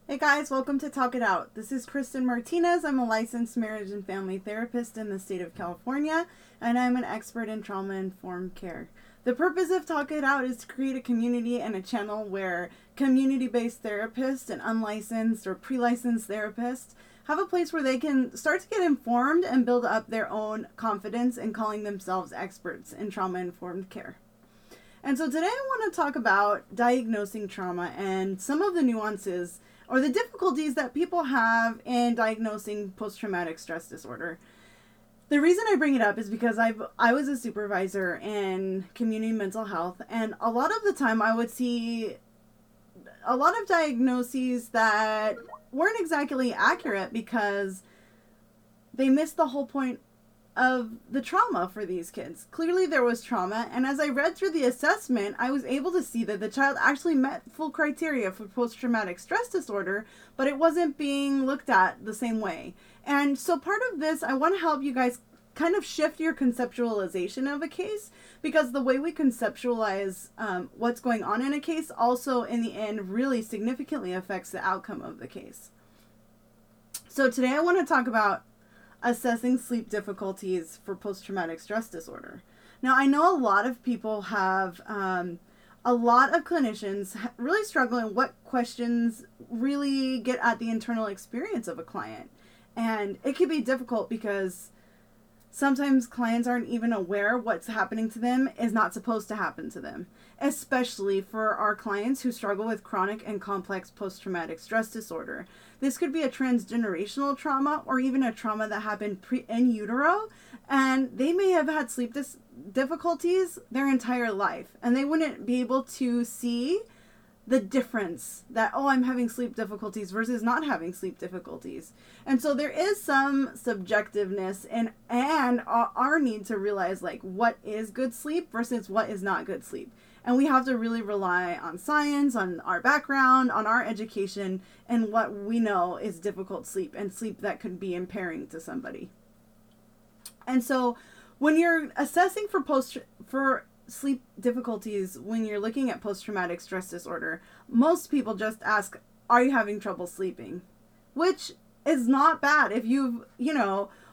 Hey guys, welcome to Talk It Out. This is Kristen Martinez. I'm a licensed marriage and family therapist in the state of California, and I'm an expert in trauma-informed care. The purpose of Talk It Out is to create a community and a channel where community-based therapists and unlicensed or pre-licensed therapists have a place where they can start to get informed and build up their own confidence in calling themselves experts in trauma-informed care. And so today I want to talk about diagnosing trauma and some of the nuances or the difficulties that people have in diagnosing post-traumatic stress disorder. The reason I bring it up is because I was a supervisor in community mental health, and a lot of the time I would see a lot of diagnoses that weren't exactly accurate because they missed the whole point of the trauma for these kids. Clearly there was trauma, and as I read through the assessment, I was able to see that the child actually met full criteria for post-traumatic stress disorder, but it wasn't being looked at the same way. And so part of this, I want to help you guys kind of shift your conceptualization of a case, because the way we conceptualize what's going on in a case also in the end really significantly affects the outcome of the case. So today I want to talk about assessing sleep difficulties for post-traumatic stress disorder. Now, I know a lot of people have, a lot of clinicians really struggle in what questions really get at the internal experience of a client. And it can be difficult because sometimes clients aren't even aware what's happening to them is not supposed to happen to them, especially for our clients who struggle with chronic and complex post-traumatic stress disorder. This could be a transgenerational trauma or even a trauma that happened in utero, and they may have had sleep difficulties their entire life, and they wouldn't be able to see the difference that, oh, I'm having sleep difficulties versus not having sleep difficulties. And so there is some subjectiveness and our need to realize like what is good sleep versus what is not good sleep. And we have to really rely on science, on our background, on our education, and what we know is difficult sleep and sleep that could be impairing to somebody. And so when you're assessing for sleep difficulties, when you're looking at post-traumatic stress disorder, most people just ask, are you having trouble sleeping? Which is not bad if you've,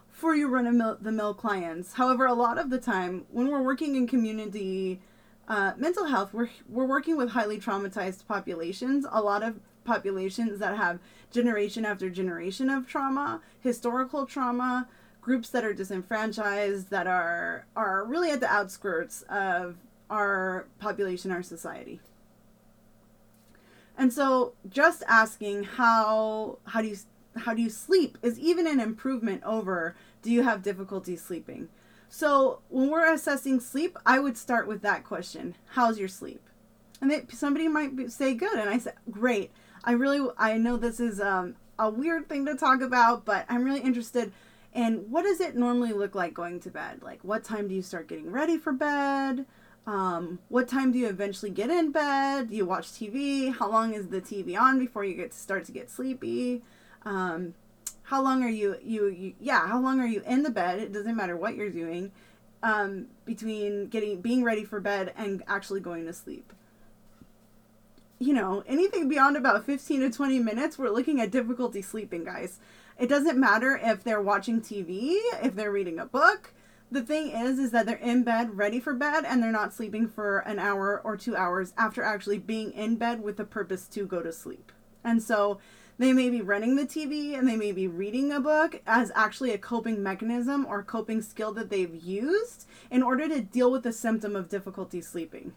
for your run-of-the-mill clients. However, a lot of the time when we're working in community mental health, we're working with highly traumatized populations, a lot of populations that have generation after generation of trauma, historical trauma, groups that are disenfranchised, that are really at the outskirts of our population, our society. And so just asking how do you sleep is even an improvement over, do you have difficulty sleeping? So when we're assessing sleep, I would start with that question. How's your sleep? And somebody might say good. And I say, great. I know this is a weird thing to talk about, but I'm really interested in what does it normally look like going to bed? Like, what time do you start getting ready for bed? What time do you eventually get in bed? Do you watch TV? How long is the TV on before you start to get sleepy? How long are how long are you in the bed? It doesn't matter what you're doing, between being ready for bed and actually going to sleep. Anything beyond about 15 to 20 minutes, we're looking at difficulty sleeping, guys. It doesn't matter if they're watching TV, if they're reading a book. The thing is that they're in bed, ready for bed, and they're not sleeping for an hour or 2 hours after actually being in bed with the purpose to go to sleep. And so they may be running the TV and they may be reading a book as actually a coping mechanism or coping skill that they've used in order to deal with the symptom of difficulty sleeping.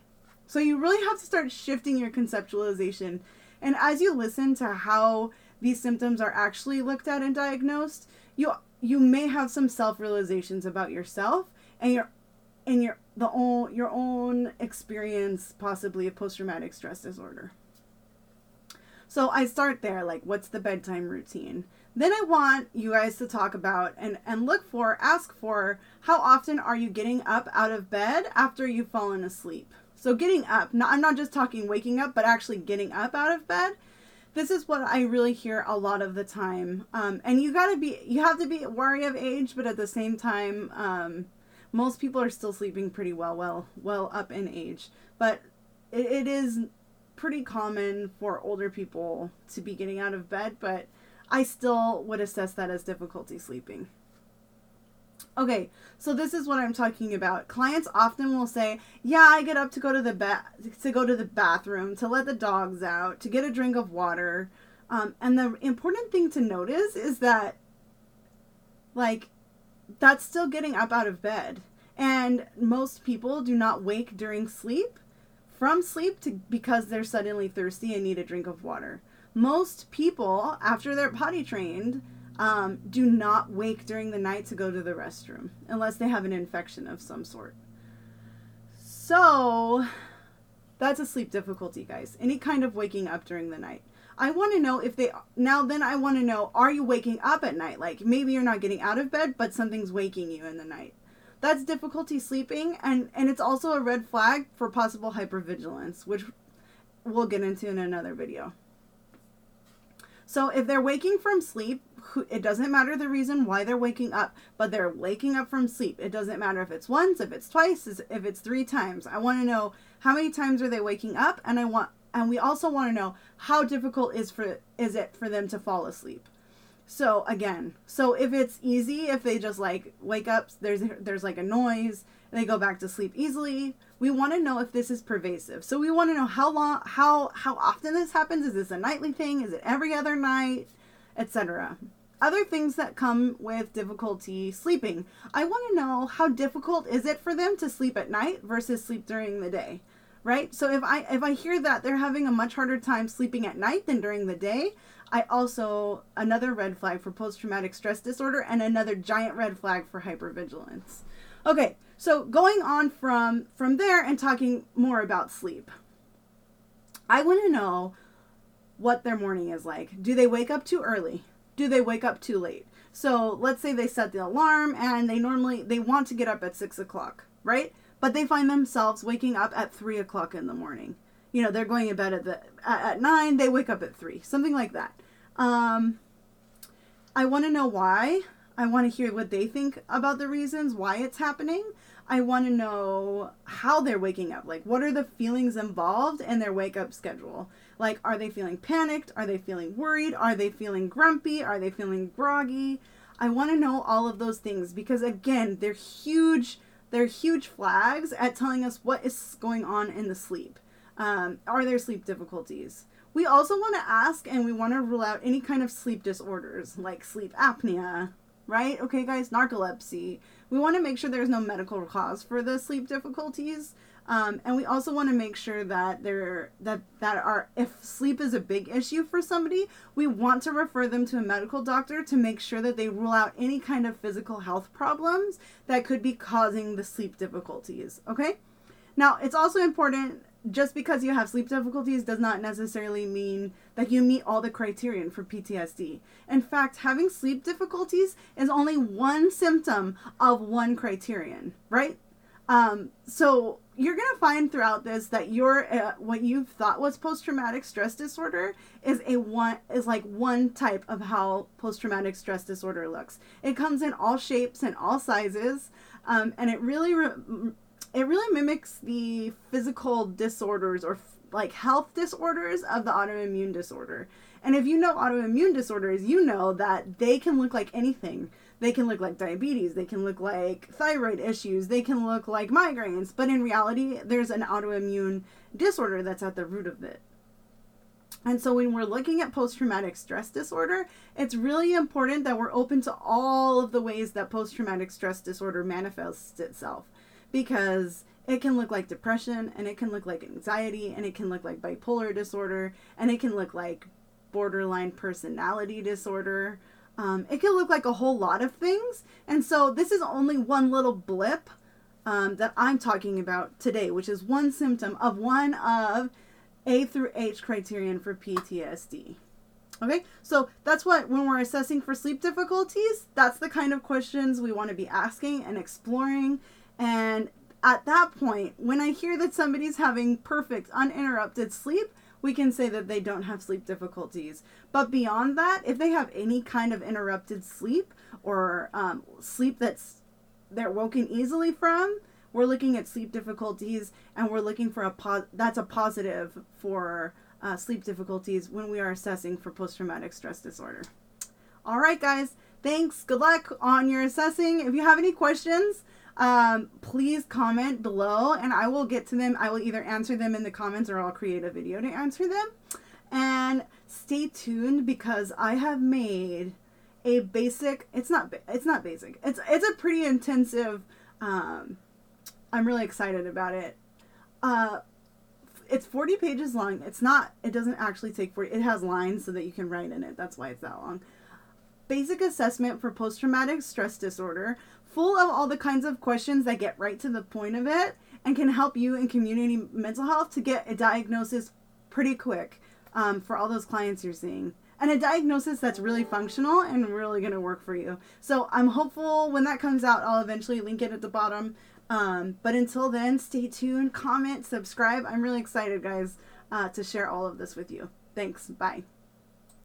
So you really have to start shifting your conceptualization. And as you listen to how these symptoms are actually looked at and diagnosed, you may have some self-realizations about yourself and your own experience possibly of post-traumatic stress disorder. So I start there, like, what's the bedtime routine? Then I want you guys to talk about and ask for how often are you getting up out of bed after you've fallen asleep? So getting up, I'm not just talking waking up, but actually getting up out of bed. This is what I really hear a lot of the time. And you have to be wary of age, but at the same time, most people are still sleeping pretty well up in age. But it is pretty common for older people to be getting out of bed, but I still would assess that as difficulty sleeping. Okay, so this is what I'm talking about. Clients often will say, "Yeah, I get up to go to the bathroom, to let the dogs out, to get a drink of water." And the important thing to notice is that, like, that's still getting up out of bed. And most people do not wake from sleep because they're suddenly thirsty and need a drink of water. Most people, after they're potty trained, do not wake during the night to go to the restroom unless they have an infection of some sort. So that's a sleep difficulty, guys. Any kind of waking up during the night. I want to know I want to know, are you waking up at night? Like, maybe you're not getting out of bed, but something's waking you in the night. That's difficulty sleeping, and it's also a red flag for possible hypervigilance, which we'll get into in another video. So if they're waking from sleep, it doesn't matter the reason why they're waking up, but they're waking up from sleep. It doesn't matter if it's once, if it's twice, if it's 3 times. I want to know how many times are they waking up, and we also want to know how difficult is it for them to fall asleep. So again, if it's easy, if they just like wake up, there's like a noise, they go back to sleep easily. We want to know if this is pervasive. So we want to know how often this happens. Is this a nightly thing? Is it every other night, etc. Other things that come with difficulty sleeping. I want to know how difficult is it for them to sleep at night versus sleep during the day, right? So if I hear that they're having a much harder time sleeping at night than during the day, another red flag for post-traumatic stress disorder and another giant red flag for hypervigilance. Okay, so going on from there and talking more about sleep. I want to know what their morning is like. Do they wake up too early? Do they wake up too late? So let's say they set the alarm and they want to get up at 6 o'clock, right? But they find themselves waking up at 3 o'clock in the morning. You know, they're going to bed at 9, they wake up at 3, something like that. I want to know why. I want to hear what they think about the reasons why it's happening. I want to know how they're waking up. Like, what are the feelings involved in their wake up schedule? Like, are they feeling panicked? Are they feeling worried? Are they feeling grumpy? Are they feeling groggy? I want to know all of those things because, again, they're huge flags at telling us what is going on in the sleep. Are there sleep difficulties? We also want to ask and we want to rule out any kind of sleep disorders like sleep apnea, right? Okay, guys, narcolepsy. We want to make sure there's no medical cause for the sleep difficulties. And we also want to make sure that if sleep is a big issue for somebody, we want to refer them to a medical doctor to make sure that they rule out any kind of physical health problems that could be causing the sleep difficulties, okay? Now, it's also important, just because you have sleep difficulties does not necessarily mean that you meet all the criterion for PTSD. In fact, having sleep difficulties is only one symptom of one criterion, right? So you're going to find throughout this that what you thought was post-traumatic stress disorder is like one type of how post-traumatic stress disorder looks. It comes in all shapes and all sizes, and it really mimics the physical disorders or like health disorders of the autoimmune disorder. And if you know autoimmune disorders, you know that they can look like anything. They can look like diabetes, they can look like thyroid issues, they can look like migraines, but in reality, there's an autoimmune disorder that's at the root of it. And so when we're looking at post-traumatic stress disorder, it's really important that we're open to all of the ways that post-traumatic stress disorder manifests itself, because it can look like depression, and it can look like anxiety, and it can look like bipolar disorder, and it can look like borderline personality disorder. It can look like a whole lot of things. And so this is only one little blip that I'm talking about today, which is one symptom of one of A through H criterion for PTSD. Okay, so that's what, when we're assessing for sleep difficulties, that's the kind of questions we want to be asking and exploring. And at that point, when I hear that somebody's having perfect, uninterrupted sleep, we can say that they don't have sleep difficulties. But beyond that, if they have any kind of interrupted sleep or sleep they're woken easily from, we're looking at sleep difficulties, and we're looking for that's a positive for sleep difficulties when we are assessing for post-traumatic stress disorder. All right, guys. Thanks. Good luck on your assessing. If you have any questions, please comment below and I will get to them. I will either answer them in the comments or I'll create a video to answer them. And stay tuned because I have made a basic, it's not basic. It's a pretty intensive, I'm really excited about it. It's 40 pages long. It doesn't actually take 40. It has lines so that you can write in it. That's why it's that long. Basic assessment for post-traumatic stress disorder, full of all the kinds of questions that get right to the point of it and can help you in community mental health to get a diagnosis pretty quick for all those clients you're seeing. And a diagnosis that's really functional and really going to work for you. So I'm hopeful when that comes out, I'll eventually link it at the bottom. But until then, stay tuned, comment, subscribe. I'm really excited, guys, to share all of this with you. Thanks. Bye.